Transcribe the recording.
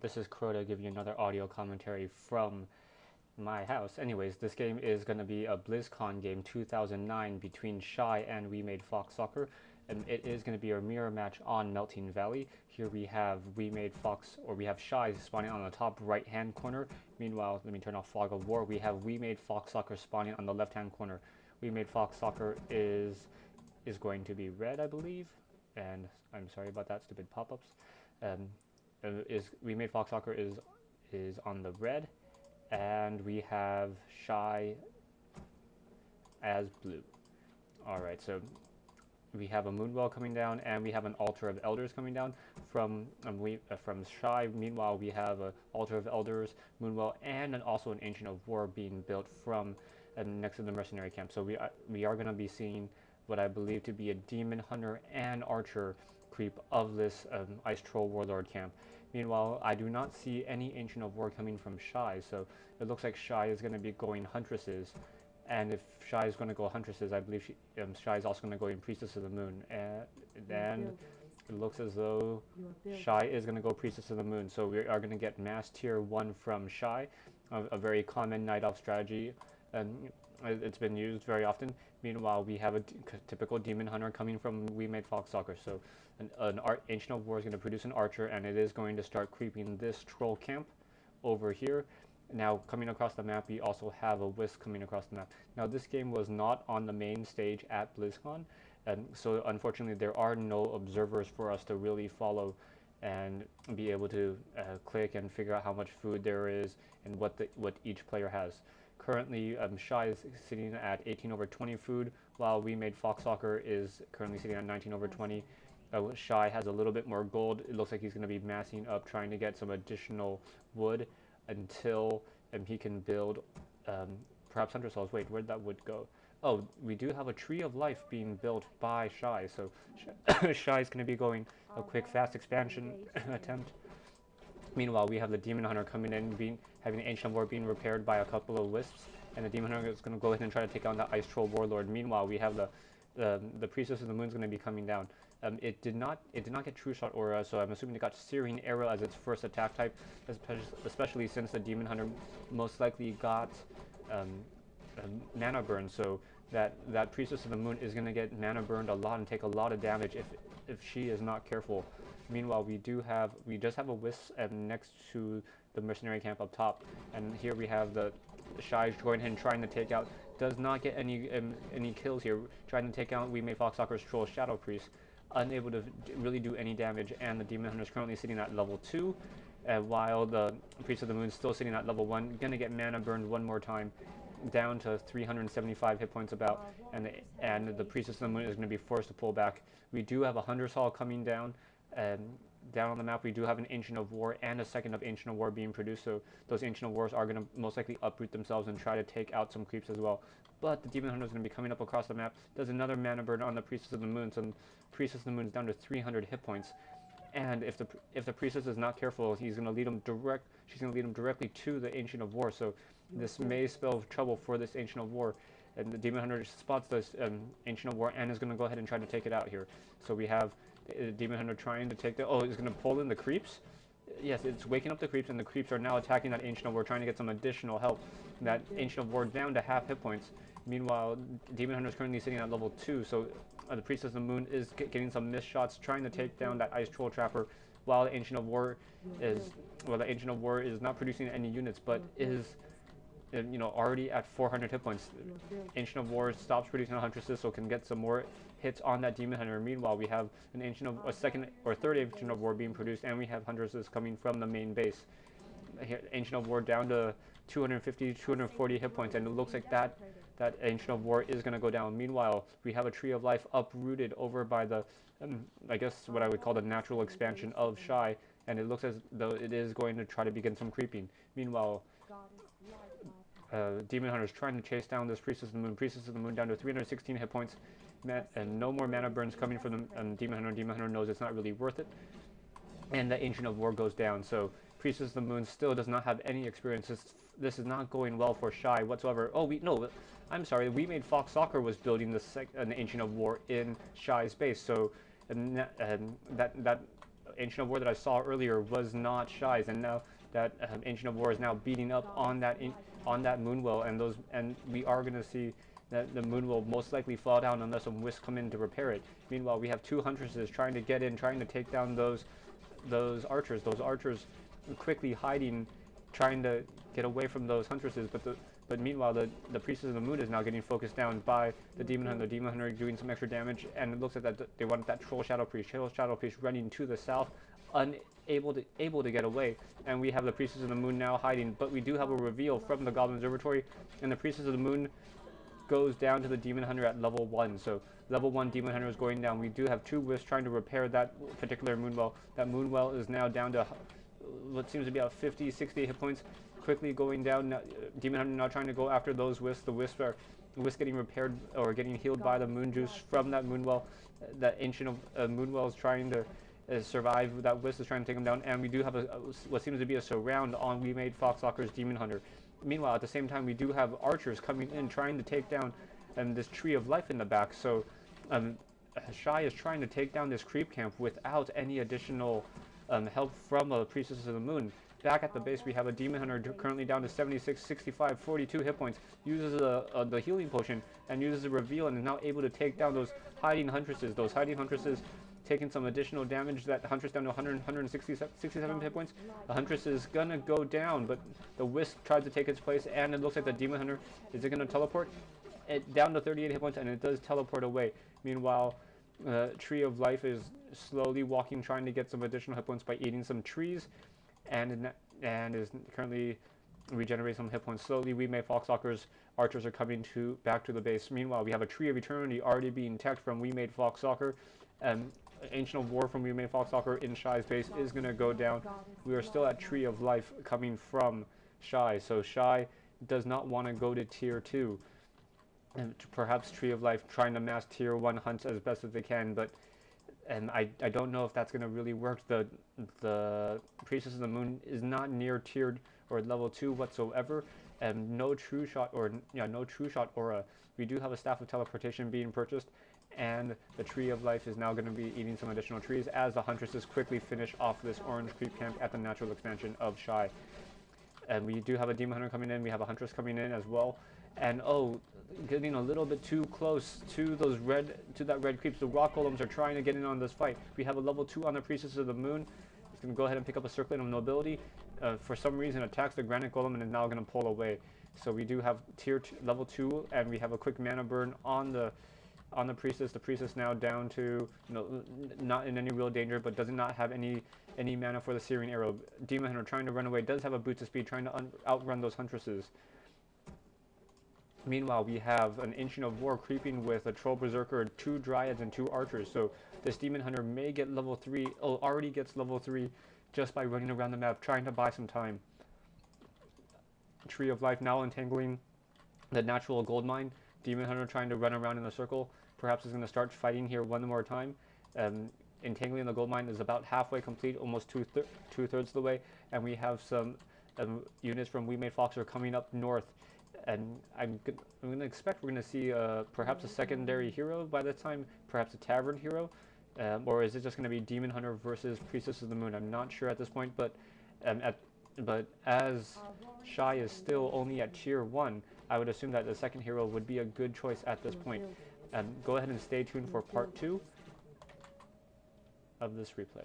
this is Crota giving you another audio commentary from my house. Anyways, this game is going to be a BlizzCon game 2009 between Shy and WemadeFOXsoccer, and it is going to be a mirror match on Melting Valley. Here we have we have Shy spawning on the top right-hand corner. Meanwhile, let me turn off Fog of War. We have WemadeFOXsoccer spawning on the left-hand corner. WemadeFOXsoccer is going to be red, I believe, and I'm sorry about that, stupid pop-ups. WemadeFOXsoccer is on the red, and we have Shy as blue. Alright, so we have a Moonwell coming down, and we have an Altar of Elders coming down from Shy. Meanwhile, we have an Altar of Elders, Moonwell, and also an Ancient of War being built from next to the Mercenary camp. So we are going to be seeing what I believe to be a Demon Hunter and Archer creep of this Ice Troll Warlord camp. Meanwhile, I do not see any Ancient of War coming from Shy, so it looks like Shy is going to be going Huntresses. And if Shy is going to go Huntresses, I believe Shy is also going to go in Priestess of the Moon. And then it looks as though Shy is going to go Priestess of the Moon. So we are going to get Mass Tier 1 from Shy, a very common Night Elf strategy. And it's been used very often. Meanwhile, we have a typical Demon Hunter coming from WemadeFOXsoccer. So an Ancient of War is going to produce an Archer, and it is going to start creeping this Troll camp over here. Now, coming across the map, we also have a Wisp coming across the map. Now, this game was not on the main stage at BlizzCon, and so unfortunately there are no observers for us to really follow and be able to click and figure out how much food there is and what each player has. Currently, Shy is sitting at 18/20 food, while WemadeFOXsoccer is currently sitting at 19/20. Shy has a little bit more gold. It looks like he's going to be massing up, trying to get some additional wood until he can build perhaps Hunter Souls. Wait, where'd that wood go? Oh, we do have a Tree of Life being built by Shy, so Shy is going to be going a quick, fast expansion attempt. Meanwhile, we have the Demon Hunter coming in, having the Ancient of War being repaired by a couple of Wisps, and the Demon Hunter is going to go ahead and try to take on the Ice Troll Warlord. Meanwhile, we have the Priestess of the Moon is going to be coming down. It did not get True Shot Aura, so I'm assuming it got Searing Arrow as its first attack type, especially since the Demon Hunter most likely got Mana Burn. So that Priestess of the Moon is going to get Mana Burned a lot and take a lot of damage if she is not careful. Meanwhile, we just have a Wisp next to the Mercenary camp up top, and here we have the Shy going ahead and trying to take out. Does not get any kills here. Trying to take out WemadeFOXsoccer's Troll Shadow Priest, unable to really do any damage, and the Demon Hunter is currently sitting at level 2, while the Priest of the Moon is still sitting at level 1. Gonna get Mana Burned one more time, down to 375 hit points about, and the Priestess of the Moon is going to be forced to pull back. We do have a Hunter's Hall coming down. Down on the map, we do have an Ancient of War and a second of Ancient of War being produced, so those Ancient of Wars are going to most likely uproot themselves and try to take out some creeps as well. But the Demon Hunter is going to be coming up across the map, does another Mana Burn on the Priestess of the Moon, so the Priestess of the Moon is down to 300 hit points. And if the Priestess is not careful, she's going to lead him directly to the Ancient of War, so this may spell trouble for this Ancient of War. And the Demon Hunter spots this Ancient of War and is going to go ahead and try to take it out here. So we have Demon Hunter trying to take it's going to pull in the creeps. Yes, it's waking up the creeps, and the creeps are now attacking that Ancient of War, trying to get some additional help. That Ancient of War down to half hit points. Meanwhile, Demon Hunter is currently sitting at level 2, so the Priestess of the Moon is getting some missed shots, trying to take down that Ice Troll Trapper, while the Ancient of War is not producing any units, but is already at 400 hit points. Ancient of War stops producing Huntresses, so can get some more hits on that Demon Hunter. Meanwhile, we have a second or third Ancient of War being produced, and we have Huntresses coming from the main base. Here, Ancient of War down to 250, 240 hit points, and it looks like that Ancient of War is going to go down. Meanwhile, we have a Tree of Life uprooted over by the, I guess what I would call the natural expansion of Shy, and it looks as though it is going to try to begin some creeping. Meanwhile, Demon Hunter is trying to chase down this Priestess of the Moon. Priestess of the Moon down to 316 hit points, and no more Mana Burns coming from the Demon Hunter. Demon Hunter knows it's not really worth it, and the Ancient of War goes down. So Priestess of the Moon still does not have any experience. This is not going well for Shy whatsoever. Oh, I'm sorry. WemadeFOXsoccer was building an Ancient of War in Shy's base, so that Ancient of War that I saw earlier was not Shy's, and now that Ancient of War is now beating up on that Moonwell, and we are going to see that the moon will most likely fall down unless some wisps come in to repair it. Meanwhile, we have 2 huntresses trying to get in, trying to take down those archers. Those archers quickly hiding, trying to get away from those huntresses. But meanwhile, the priestess of the moon is now getting focused down by the demon hunter. The demon hunter doing some extra damage, and it looks like that they wanted that troll shadow priest. Shadow priest running to the south, able to get away, and we have the priestess of the moon now hiding. But we do have a reveal from the goblin observatory, and the priestess of the moon goes down to the demon hunter at level 1. So level 1 demon hunter is going down. We do have 2 wisps trying to repair that particular moonwell. That moonwell is now down to what seems to be about 50, 60 hit points. Quickly going down. Now, demon hunter now trying to go after those wisps. The wisps getting repaired or getting healed by the moon juice from that moonwell. That ancient moonwell is trying to survive. That wisp is trying to take him down, and we do have what seems to be a surround on WemadeFOXsoccer's demon hunter. Meanwhile, at the same time, we do have archers coming in trying to take down this tree of life in the back. So Shy is trying to take down this creep camp without any additional help from a priestess of the moon. Back at the base, we have a demon hunter currently down to 76, 65, 42 hit points. Uses the healing potion and uses a reveal, and is now able to take down those hiding huntresses. Those hiding huntresses taking some additional damage. That huntress down to 167 hit points. The huntress is gonna go down, but the wisp tries to take its place, and it looks like the demon hunter is it gonna teleport it down to 38 hit points, and it does teleport away. Meanwhile, Tree of Life is slowly walking, trying to get some additional hit points by eating some trees, and is currently regenerating some hit points slowly. WemadeFOXsoccer's archers are coming back to the base. Meanwhile, we have a Tree of Eternity already being teched from WemadeFOXsoccer. Ancient of War from WemadeFOXsoccer in Shy's base is going to go down. We are still at Tree of Life coming from Shy, so Shy does not want to go to tier 2. And perhaps Tree of Life trying to mass tier 1 hunts as best as they can, but I don't know if that's going to really work. The Priestess of the Moon is not near tiered or level 2 whatsoever, and no true shot aura. We do have a Staff of Teleportation being purchased, and the Tree of Life is now going to be eating some additional trees as the huntresses quickly finish off this orange creep camp at the natural expansion of Shy. And we do have a demon hunter coming in. We have a huntress coming in as well, and getting a little bit too close to that red creeps. The rock golems are trying to get in on this fight. We have a level 2 on the Priestess of the Moon. It's going to go ahead and pick up a Circlet of Nobility. For some reason, attacks the Granite Golem and is now going to pull away. So we do have level 2, and we have a quick mana burn on the Priestess. The Priestess now down to not in any real danger, but does not have any mana for the Searing Arrow. Demon Hunter trying to run away, does have a boost of speed, trying to outrun those huntresses. Meanwhile, we have an Ancient of War creeping with a Troll Berserker, 2 Dryads, and 2 Archers. So this Demon Hunter may get level 3, already gets level 3 just by running around the map, trying to buy some time. Tree of Life now entangling the natural gold mine. Demon Hunter trying to run around in a circle. Perhaps is going to start fighting here one more time. Entangling the gold mine is about halfway complete, almost two-thirds of the way. And we have some units from WemadeFOXsoccer coming up north. And I'm going to expect we're going to see perhaps a secondary hero by the time, perhaps a tavern hero, or is it just going to be Demon Hunter versus Priestess of the Moon? I'm not sure at this point, but as Shy is still only at tier 1, I would assume that the second hero would be a good choice at this point. Go ahead and stay tuned for part 2 of this replay.